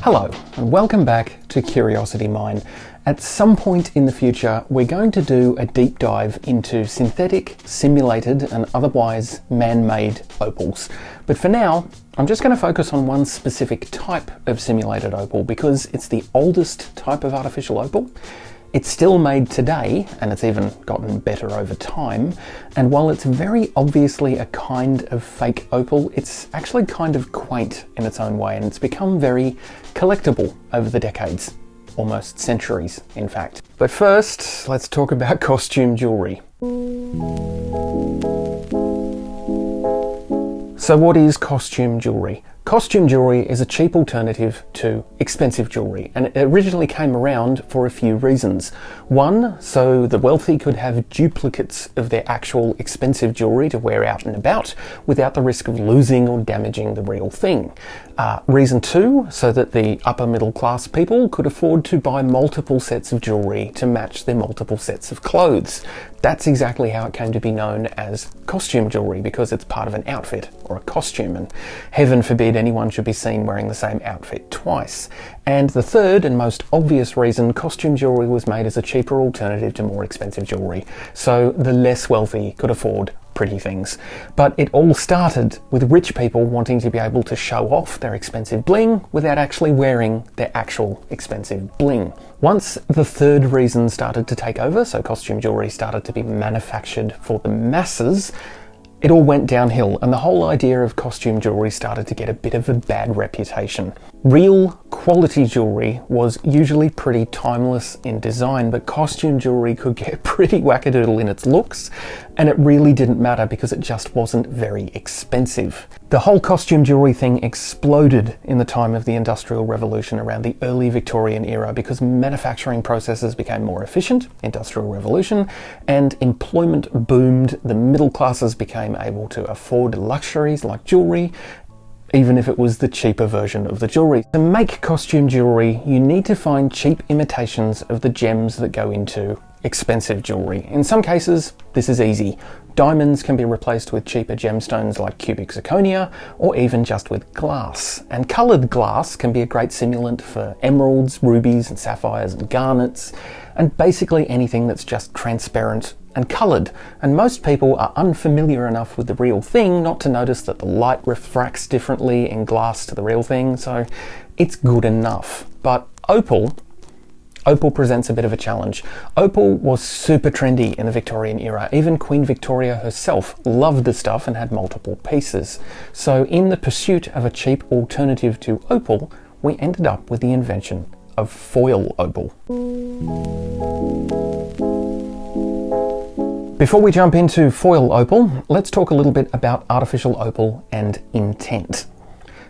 Hello and welcome back to Curiosity Mine. At some point in the future we're going to do a deep dive into synthetic, simulated and otherwise man-made opals. But for now I'm just going to focus on one specific type of simulated opal because it's the oldest type of artificial opal. It's still made today, and it's even gotten better over time, and while it's very obviously a kind of fake opal, it's actually kind of quaint in its own way, and it's become very collectible over the decades, almost centuries in fact. But first, let's talk about costume jewellery. So what is costume jewellery? Costume jewellery is a cheap alternative to expensive jewellery, and it originally came around for a few reasons. One, so the wealthy could have duplicates of their actual expensive jewellery to wear out and about without the risk of losing or damaging the real thing. Reason two, so that the upper middle class people could afford to buy multiple sets of jewellery to match their multiple sets of clothes. That's exactly how it came to be known as costume jewellery, because it's part of an outfit or a costume, and heaven forbid anyone should be seen wearing the same outfit twice. And the third and most obvious reason, costume jewellery was made as a cheaper alternative to more expensive jewellery, so the less wealthy could afford pretty things. But it all started with rich people wanting to be able to show off their expensive bling without actually wearing their actual expensive bling. Once the third reason started to take over, so costume jewellery started to be manufactured for the masses, it all went downhill, and the whole idea of costume jewellery started to get a bit of a bad reputation. Real quality jewellery was usually pretty timeless in design, but costume jewellery could get pretty wackadoodle in its looks, and it really didn't matter because it just wasn't very expensive. The whole costume jewellery thing exploded in the time of the Industrial Revolution around the early Victorian era because manufacturing processes became more efficient, Industrial Revolution, and employment boomed. The middle classes became able to afford luxuries like jewellery, even if it was the cheaper version of the jewellery. To make costume jewellery, you need to find cheap imitations of the gems that go into expensive jewellery. In some cases, this is easy. Diamonds can be replaced with cheaper gemstones like cubic zirconia, or even just with glass. And coloured glass can be a great simulant for emeralds, rubies and sapphires and garnets, and basically anything that's just transparent and coloured. And most people are unfamiliar enough with the real thing not to notice that the light refracts differently in glass to the real thing, so it's good enough. But opal presents a bit of a challenge. Opal was super trendy in the Victorian era. Even Queen Victoria herself loved the stuff and had multiple pieces. So in the pursuit of a cheap alternative to opal, we ended up with the invention of foil opal. Before we jump into foil opal, let's talk a little bit about artificial opal and intent.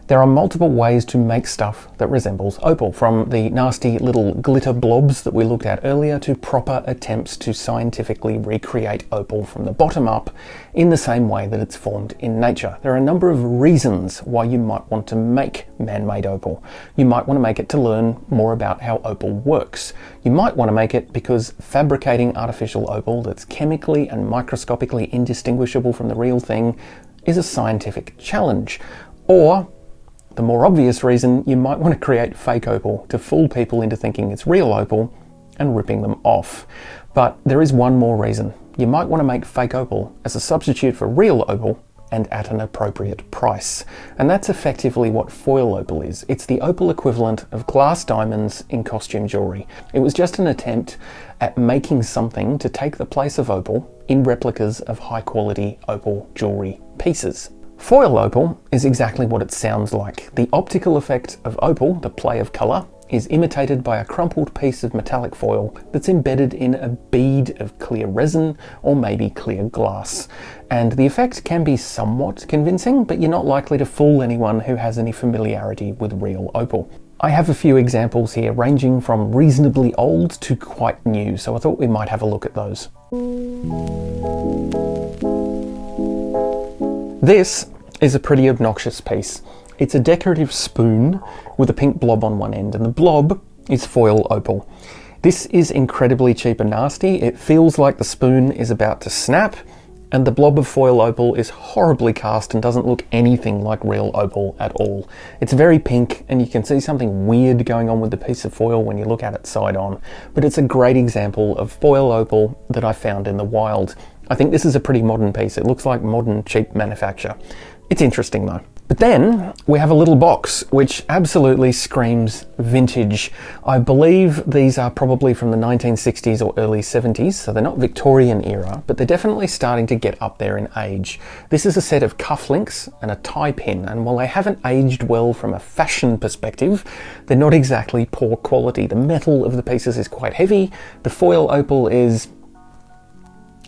There are multiple ways to make stuff that resembles opal, from the nasty little glitter blobs that we looked at earlier to proper attempts to scientifically recreate opal from the bottom up in the same way that it's formed in nature. There are a number of reasons why you might want to make man-made opal. You might want to make it to learn more about how opal works. You might want to make it because fabricating artificial opal that's chemically and microscopically indistinguishable from the real thing is a scientific challenge. Or the more obvious reason, you might want to create fake opal to fool people into thinking it's real opal and ripping them off. But there is one more reason. You might want to make fake opal as a substitute for real opal and at an appropriate price. And that's effectively what foil opal is. It's the opal equivalent of glass diamonds in costume jewellery. It was just an attempt at making something to take the place of opal in replicas of high quality opal jewellery pieces. Foil opal is exactly what it sounds like. The optical effect of opal, the play of colour, is imitated by a crumpled piece of metallic foil that's embedded in a bead of clear resin or maybe clear glass. And the effect can be somewhat convincing, but you're not likely to fool anyone who has any familiarity with real opal. I have a few examples here ranging from reasonably old to quite new, so I thought we might have a look at those. This is a pretty obnoxious piece. It's a decorative spoon with a pink blob on one end, and the blob is foil opal. This is incredibly cheap and nasty. It feels like the spoon is about to snap, And the blob of foil opal is horribly cast and doesn't look anything like real opal at all. It's very pink, and you can see something weird going on with the piece of foil when you look at it side on, but it's a great example of foil opal that I found in the wild. I think this is a pretty modern piece. It looks like modern cheap manufacture. It's interesting though. But then we have a little box which absolutely screams vintage. I believe these are probably from the 1960s or early 70s, so they're not Victorian era, but they're definitely starting to get up there in age. This is a set of cufflinks and a tie pin, and while they haven't aged well from a fashion perspective, they're not exactly poor quality. The metal of the pieces is quite heavy. The foil opal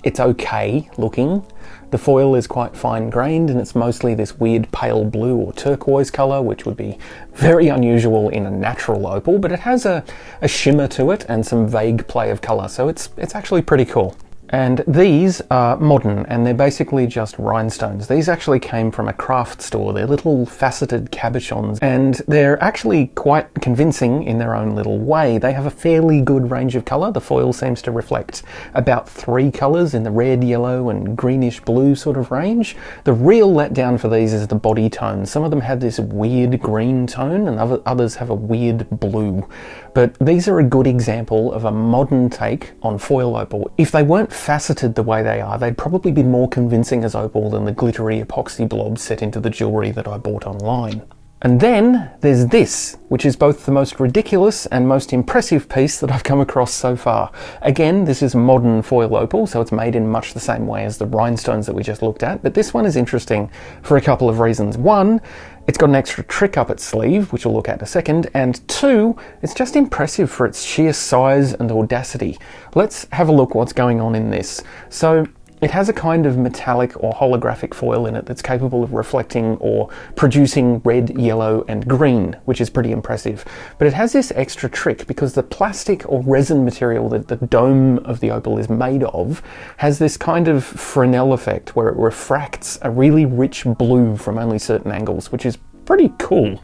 it's okay looking. The foil is quite fine grained, and it's mostly this weird pale blue or turquoise colour, which would be very unusual in a natural opal, but it has a shimmer to it and some vague play of colour, so it's actually pretty cool. And these are modern, and they're basically just rhinestones. These actually came from a craft store. They're little faceted cabochons, and they're actually quite convincing in their own little way. They have a fairly good range of colour. The foil seems to reflect about 3 colours in the red, yellow and greenish blue sort of range. The real letdown for these is the body tone. Some of them have this weird green tone, and others have a weird blue. But these are a good example of a modern take on foil opal. If they weren't faceted the way they are, they'd probably be more convincing as opal than the glittery epoxy blobs set into the jewellery that I bought online. And then there's this, which is both the most ridiculous and most impressive piece that I've come across so far. Again, this is modern foil opal, so it's made in much the same way as the rhinestones that we just looked at, but this one is interesting for a couple of reasons. One, it's got an extra trick up its sleeve, which we'll look at in a second, and 2, it's just impressive for its sheer size and audacity. Let's have a look what's going on in this. So it has a kind of metallic or holographic foil in it that's capable of reflecting or producing red, yellow and green, which is pretty impressive. But it has this extra trick because the plastic or resin material that the dome of the opal is made of has this kind of Fresnel effect where it refracts a really rich blue from only certain angles, which is pretty cool.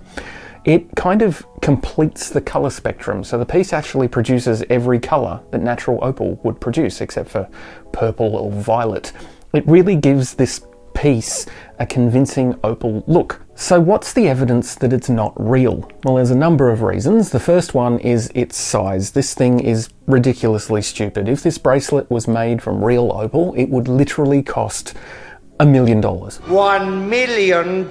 It kind of completes the colour spectrum, so the piece actually produces every colour that natural opal would produce, except for purple or violet. It really gives this piece a convincing opal look. So what's the evidence that it's not real? Well, there's a number of reasons. The first one is its size. This thing is ridiculously stupid. If this bracelet was made from real opal, it would literally cost $1 million. $1 million.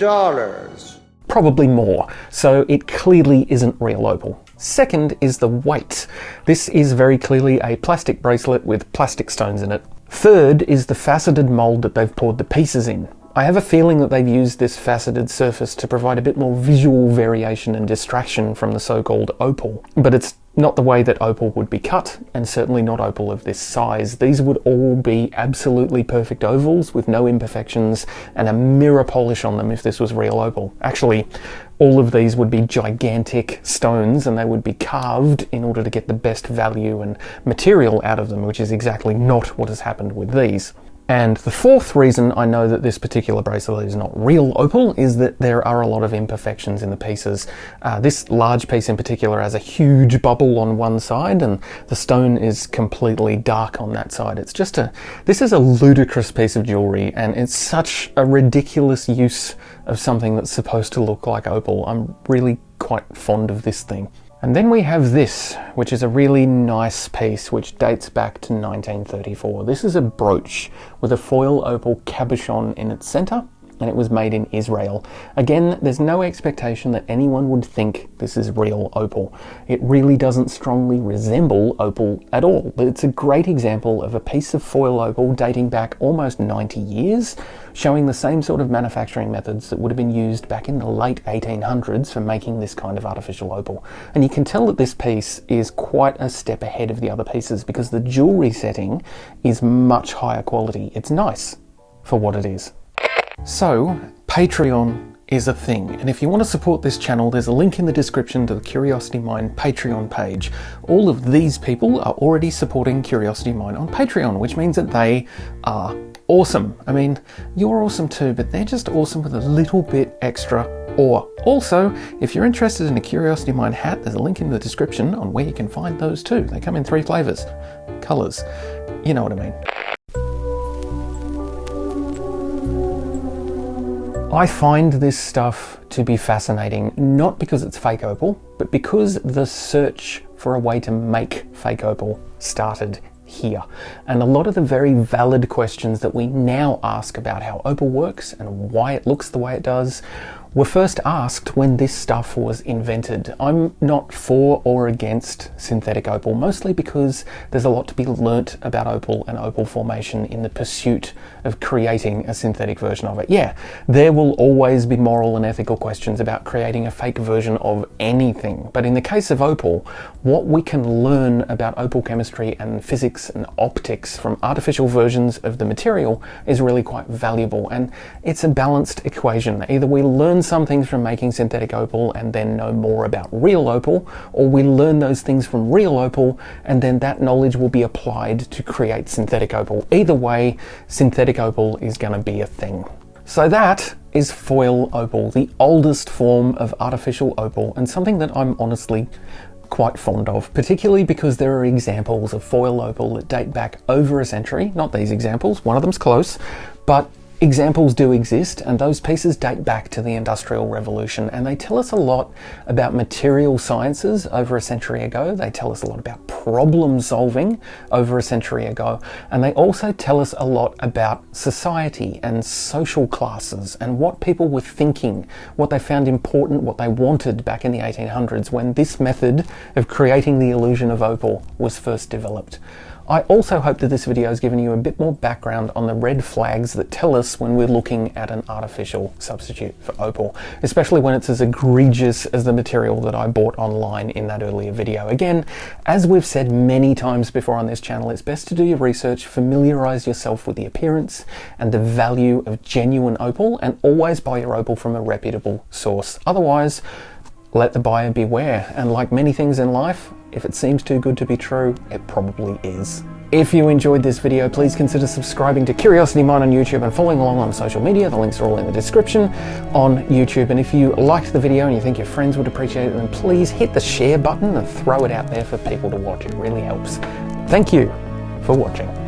Probably more, so it clearly isn't real opal. Second is the weight. This is very clearly a plastic bracelet with plastic stones in it. Third is the faceted mould that they've poured the pieces in. I have a feeling that they've used this faceted surface to provide a bit more visual variation and distraction from the so-called opal, but it's not the way that opal would be cut, and certainly not opal of this size. These would all be absolutely perfect ovals with no imperfections and a mirror polish on them if this was real opal. Actually, all of these would be gigantic stones and they would be carved in order to get the best value and material out of them, which is exactly not what has happened with these. And the fourth reason I know that this particular bracelet is not real opal is that there are a lot of imperfections in the pieces. This large piece in particular has a huge bubble on one side and the stone is completely dark on that side. This is a ludicrous piece of jewellery, and it's such a ridiculous use of something that's supposed to look like opal. I'm really quite fond of this thing. And then we have this, which is a really nice piece which dates back to 1934. This is a brooch with a foil opal cabochon in its centre, and it was made in Israel. Again, there's no expectation that anyone would think this is real opal. It really doesn't strongly resemble opal at all, but it's a great example of a piece of foil opal dating back almost 90 years, showing the same sort of manufacturing methods that would have been used back in the late 1800s for making this kind of artificial opal. And you can tell that this piece is quite a step ahead of the other pieces because the jewellery setting is much higher quality. It's nice for what it is. So, Patreon is a thing, and if you want to support this channel, there's a link in the description to the Curiosity Mine Patreon page. All of these people are already supporting Curiosity Mine on Patreon, which means that they are awesome. I mean, you're awesome too, but they're just awesome with a little bit extra awe. Also, if you're interested in a Curiosity Mine hat, there's a link in the description on where you can find those too. They come in 3 flavours, colours, you know what I mean. I find this stuff to be fascinating, not because it's fake opal, but because the search for a way to make fake opal started here. And a lot of the very valid questions that we now ask about how opal works and why it looks the way it does were first asked when this stuff was invented. I'm not for or against synthetic opal, mostly because there's a lot to be learnt about opal and opal formation in the pursuit of creating a synthetic version of it. Yeah, there will always be moral and ethical questions about creating a fake version of anything, but in the case of opal, what we can learn about opal chemistry and physics and optics from artificial versions of the material is really quite valuable, and it's a balanced equation. Either we learn some things from making synthetic opal and then know more about real opal, or we learn those things from real opal and then that knowledge will be applied to create synthetic opal. Either way, synthetic opal is going to be a thing. So that is foil opal, the oldest form of artificial opal, and something that I'm honestly quite fond of, particularly because there are examples of foil opal that date back over a century. Not these examples, one of them's close, but examples do exist, and those pieces date back to the Industrial Revolution, and they tell us a lot about material sciences over a century ago. They tell us a lot about problem solving over a century ago, and they also tell us a lot about society and social classes and what people were thinking, what they found important, what they wanted back in the 1800s when this method of creating the illusion of opal was first developed. I also hope that this video has given you a bit more background on the red flags that tell us when we're looking at an artificial substitute for opal, especially when it's as egregious as the material that I bought online in that earlier video. Again, as we've said many times before on this channel, it's best to do your research, familiarize yourself with the appearance and the value of genuine opal, and always buy your opal from a reputable source. Otherwise, let the buyer beware, and like many things in life, if it seems too good to be true, it probably is. If you enjoyed this video, please consider subscribing to Curiosity Mine on YouTube and following along on social media. The links are all in the description on YouTube. And if you liked the video and you think your friends would appreciate it, then please hit the share button and throw it out there for people to watch. It really helps. Thank you for watching.